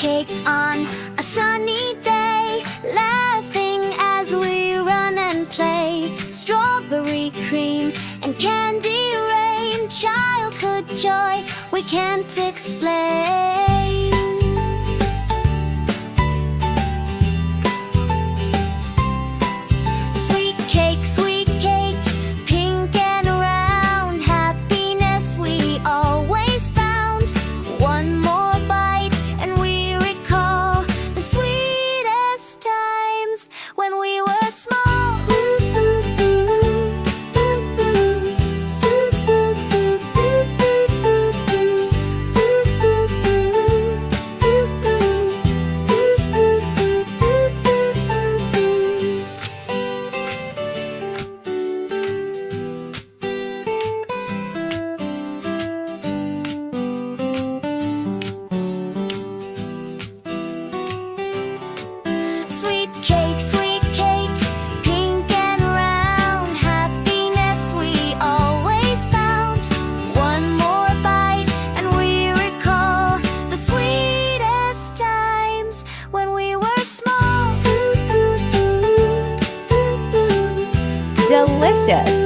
cake on a sunny day, laughing as we run and play. Strawberry cream and candy rain, childhood joy we can't explain. Sweet cake, pink and round, happiness we always found. One more bite and we recall the sweetest times when we were small. Sweet cake, pink and round, happiness we always found. One more bite and we recall the sweetest times when we were small. Delicious!